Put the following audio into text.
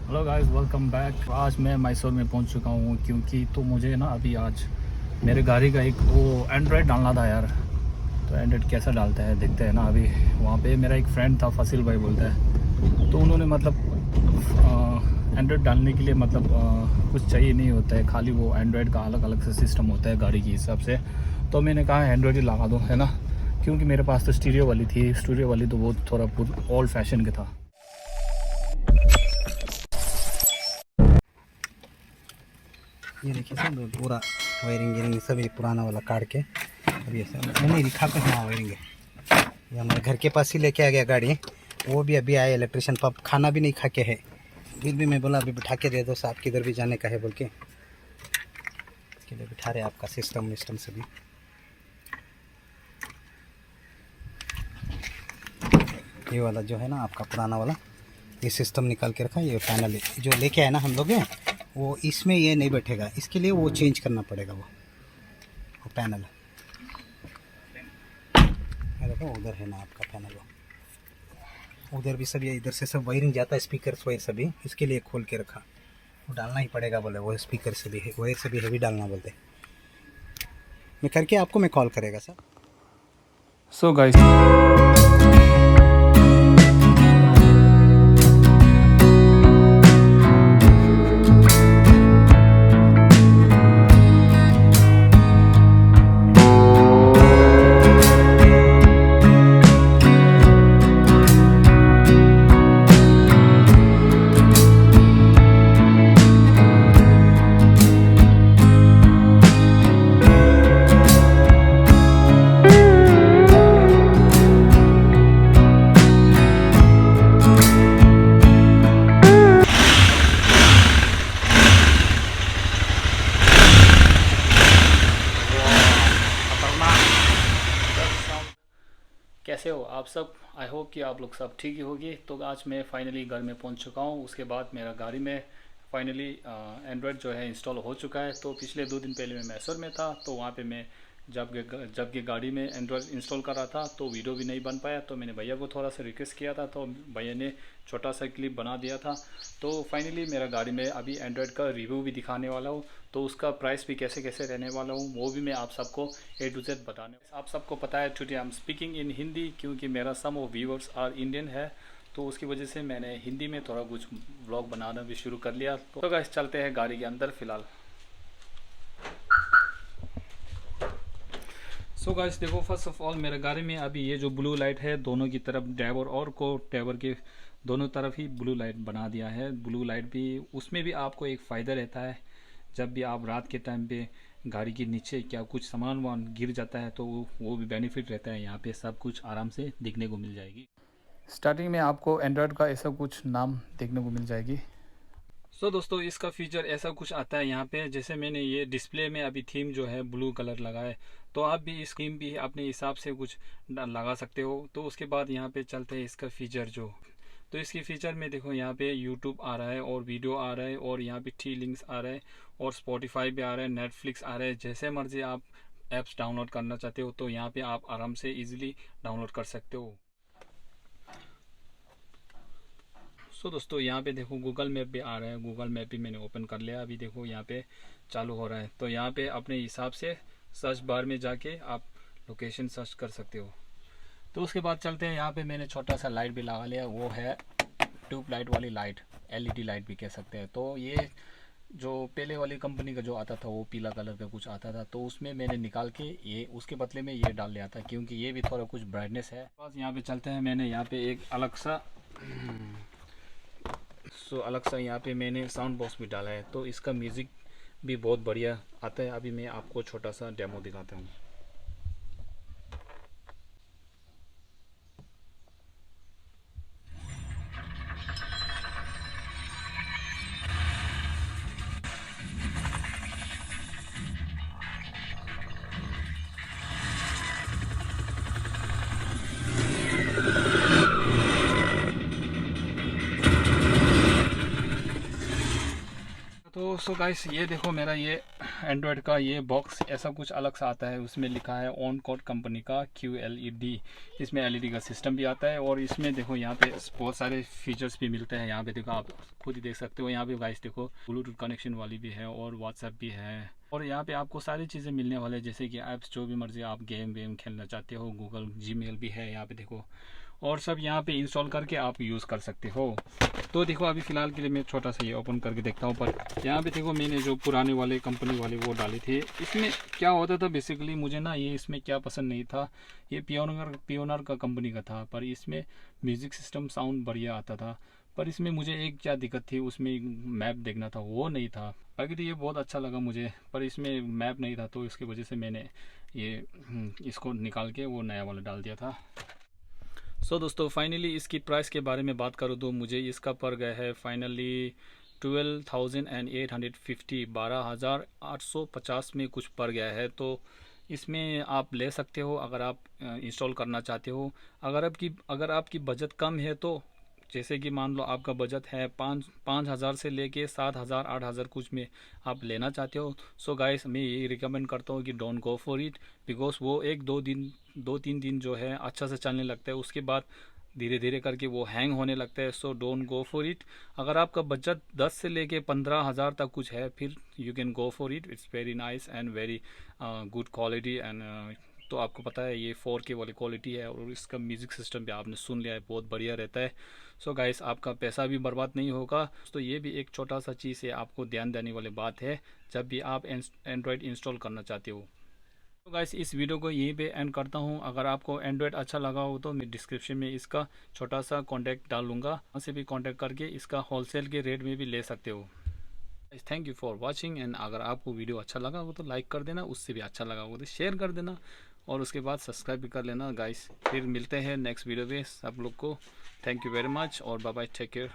Hello guys, welcome back. आज मैं मैसूर में पहुंच चुका हूं क्योंकि तो मुझे ना अभी आज मेरे गाड़ी का एक वो एंड्रॉयड डालना था यार। तो एंड्रॉयड कैसा डालता है देखते हैं ना। अभी वहाँ पे मेरा एक फ्रेंड था, फसील भाई बोलता है, तो उन्होंने मतलब एंड्रॉयड डालने के लिए मतलब कुछ चाहिए नहीं होता है, खाली वो एंड्रॉयड का अलग अलग से सिस्टम होता है गाड़ी के हिसाब से। तो मैंने कहा एंड्रॉयड ही लगा दो, है ना, क्योंकि मेरे पास तो स्टीरियो वाली थी। स्टीरियो वाली तो बहुत थोड़ा ओल्ड फैशन का था। ये देखिए सर, पूरा वायरिंग गियरिंग सभी पुराना वाला काट के अभी ऐसा मैंने लिखा कर हाँ वायरिंग है। ये हमारे घर के पास ही लेके आ गया गाड़ी, वो भी अभी आया इलेक्ट्रिशियन पाप, खाना भी नहीं खा के है। फिर भी मैं बोला अभी बिठा के दे दो साहब, किधर भी जाने का है बोल के इसके लिए बिठा रहे आपका सिस्टम विस्टम सभी। ये वाला जो है ना आपका पुराना वाला, ये सिस्टम निकाल के रखा। ये पैनल जो लेके आए ना हम लोग हैं, वो इसमें ये नहीं बैठेगा, इसके लिए वो चेंज करना पड़ेगा। वो पैनल देखो उधर है ना आपका पैनल, वो उधर भी सभी, इधर से सब वायरिंग जाता है, स्पीकर वायर सभी, इसके लिए खोल के रखा। वो डालना ही पड़ेगा बोले, वो स्पीकर से भी है, वायर से भी हैवी डालना बोलते। मैं करके आपको मैं कॉल करेगा सर। सो गाइस, कैसे हो आप सब? आई होप कि आप लोग सब ठीक ही होगी। तो आज मैं फाइनली घर में पहुंच चुका हूं। उसके बाद मेरा गाड़ी में फाइनली एंड्रॉयड जो है इंस्टॉल हो चुका है। तो पिछले 2 दिन पहले मैं मैसूर में था, तो वहां पे मैं जब गाड़ी में एंड्रॉयड इंस्टॉल कर रहा था तो वीडियो भी नहीं बन पाया। तो मैंने भैया को थोड़ा सा रिक्वेस्ट किया था, तो भैया ने छोटा सा क्लिप बना दिया था। तो फाइनली मेरा गाड़ी में अभी एंड्रॉयड का रिव्यू भी दिखाने वाला हूँ। तो उसका प्राइस भी कैसे कैसे रहने वाला हूँ वो भी मैं आप सबको A to Z बताने। आप सबको पता है today I am speaking in Hindi, क्योंकि मेरा सम ऑफ व्यूअर्स आर इंडियन है, तो उसकी वजह से मैंने हिंदी में थोड़ा कुछ व्लॉग बनाना भी शुरू कर लिया। तो गाइस चलते हैं गाड़ी के अंदर फ़िलहाल। सो गाइस देखो, फर्स्ट ऑफ ऑल मेरे गाड़ी में अभी ये जो ब्लू लाइट है दोनों की तरफ, ड्राइवर और को ड्राइवर के दोनों तरफ ही ब्लू लाइट बना दिया है। ब्लू लाइट भी उसमें भी आपको एक फ़ायदा रहता है, जब भी आप रात के टाइम पे गाड़ी के नीचे क्या कुछ सामान वामान गिर जाता है तो वो भी बेनिफिट रहता है। यहाँ पे सब कुछ आराम से देखने को मिल जाएगी। स्टार्टिंग में आपको एंड्रॉयड का ऐसा कुछ नाम देखने को मिल जाएगी। सो दोस्तों, इसका फीचर ऐसा कुछ आता है यहाँ पे, जैसे मैंने ये डिस्प्ले में अभी थीम जो है ब्लू कलर लगा है, तो आप भी इस थीम भी अपने हिसाब से कुछ लगा सकते हो। तो उसके बाद यहाँ पे चलते हैं इसका फीचर जो, तो इसके फीचर में देखो यहाँ पे यूट्यूब आ रहा है और वीडियो आ रहा है, और यहाँ पे टी लिंक्स आ रहा है, और स्पॉटिफाई भी आ रहा है, नेटफ्लिक्स आ रहा है। जैसे मर्जी आप ऐप्स डाउनलोड करना चाहते हो तो यहाँ पे आप आराम से इजीली डाउनलोड कर सकते हो। सो दोस्तों, यहाँ पे देखो गूगल मैप भी आ रहा है। गूगल मैप भी मैंने ओपन कर लिया, अभी देखो यहाँ पे चालू हो रहा है। तो यहाँ पे अपने हिसाब से सर्च बार में जाके आप लोकेशन सर्च कर सकते हो। तो उसके बाद चलते हैं, यहाँ पे मैंने छोटा सा लाइट भी लगा लिया, वो है ट्यूब लाइट वाली लाइट, LED लाइट भी कह सकते हैं। तो ये जो पहले वाली कंपनी का जो आता था वो पीला कलर का कुछ आता था, तो उसमें मैंने निकाल के ये उसके बदले में ये डाल लिया था, क्योंकि ये भी थोड़ा कुछ ब्राइटनेस है। बस यहाँ पे चलते हैं, मैंने यहाँ पे एक अलग सा यहाँ पे मैंने साउंड बॉक्स भी डाला है, तो इसका म्यूज़िक भी बहुत बढ़िया आता है। अभी मैं आपको छोटा सा डेमो दिखाता हूँ। तो सो गाइस ये देखो मेरा ये एंड्रॉयड का ये बॉक्स ऐसा कुछ अलग सा आता है। उसमें लिखा है ऑन कोड कंपनी का QLED। इसमें LED का सिस्टम भी आता है और इसमें देखो यहाँ पे बहुत सारे फीचर्स भी मिलते हैं। यहाँ पे देखो आप खुद ही देख सकते हो। यहाँ पे गाइस देखो ब्लूटूथ कनेक्शन वाली भी है और व्हाट्सएप भी है। और यहाँ पे आपको सारी चीज़ें मिलने वाले हैं, जैसे कि ऐप्स जो भी मर्जी आप गेम वेम खेलना चाहते हो, गूगल Gmail भी है यहाँ पे देखो, और सब यहाँ पे इंस्टॉल करके आप यूज़ कर सकते हो। तो देखो अभी फ़िलहाल के लिए मैं छोटा सा ये ओपन करके देखता हूँ। पर यहाँ पे देखो मैंने जो पुराने वाले कंपनी वाले वो डाले थे। इसमें क्या होता था बेसिकली, मुझे ना ये इसमें क्या पसंद नहीं था। ये पियोनर का कंपनी का था, पर इसमें म्यूज़िक सिस्टम साउंड बढ़िया आता था। पर इसमें मुझे एक क्या दिक्कत थी, उसमें मैप देखना था, वो नहीं था। बाकी तो ये बहुत अच्छा लगा मुझे, पर इसमें मैप नहीं था, तो इसकी वजह से मैंने ये इसको निकाल के वो नया वाला डाल दिया था। सो दोस्तों फाइनली इसकी प्राइस के बारे में बात करूँ तो मुझे इसका पड़ गया है फाइनली 12,850, 12,850 में कुछ पड़ गया है। तो इसमें आप ले सकते हो अगर आप इंस्टॉल करना चाहते हो। अगर आपकी बजट कम है, तो जैसे कि मान लो आपका बजट है 5,000 से लेके 7,000 8,000 कुछ में आप लेना चाहते हो, सो गाइस मैं ये रिकमेंड करता हूँ कि don't go for it, because वो 2-3 दिन जो है अच्छा से चलने लगता है, उसके बाद धीरे धीरे करके वो हैंग होने लगता है। So don't go for it. अगर आपका बजट 10 से लेके 15,000 तक कुछ है, फिर you can go for it. It's very nice and very good quality and तो आपको पता है ये 4K वाली क्वालिटी है और इसका म्यूज़िक सिस्टम भी आपने सुन लिया है, बहुत बढ़िया रहता है। सो गाइस आपका पैसा भी बर्बाद नहीं होगा। तो ये भी एक छोटा सा चीज़ है, आपको ध्यान देने वाली बात है जब भी आप एंड्रॉयड इंस्टॉल करना चाहते हो। तो गाइस इस वीडियो को यहीं पे एंड करता हूँ। अगर आपको एंड्रॉयड अच्छा लगा हो तो मैं डिस्क्रिप्शन में इसका छोटा सा कॉन्टैक्ट डाल दूँगा, वहाँ से भी कॉन्टैक्ट करके इसका होलसेल के रेट में भी ले सकते हो। Thank you for watching and अगर आपको वीडियो अच्छा लगा हो तो लाइक कर देना, उससे भी अच्छा लगा हो तो शेयर कर देना और उसके बाद सब्सक्राइब भी कर लेना गाइस। फिर मिलते हैं नेक्स्ट वीडियो में सब लोग को। थैंक यू वेरी मच और बाय बाय, टेक केयर।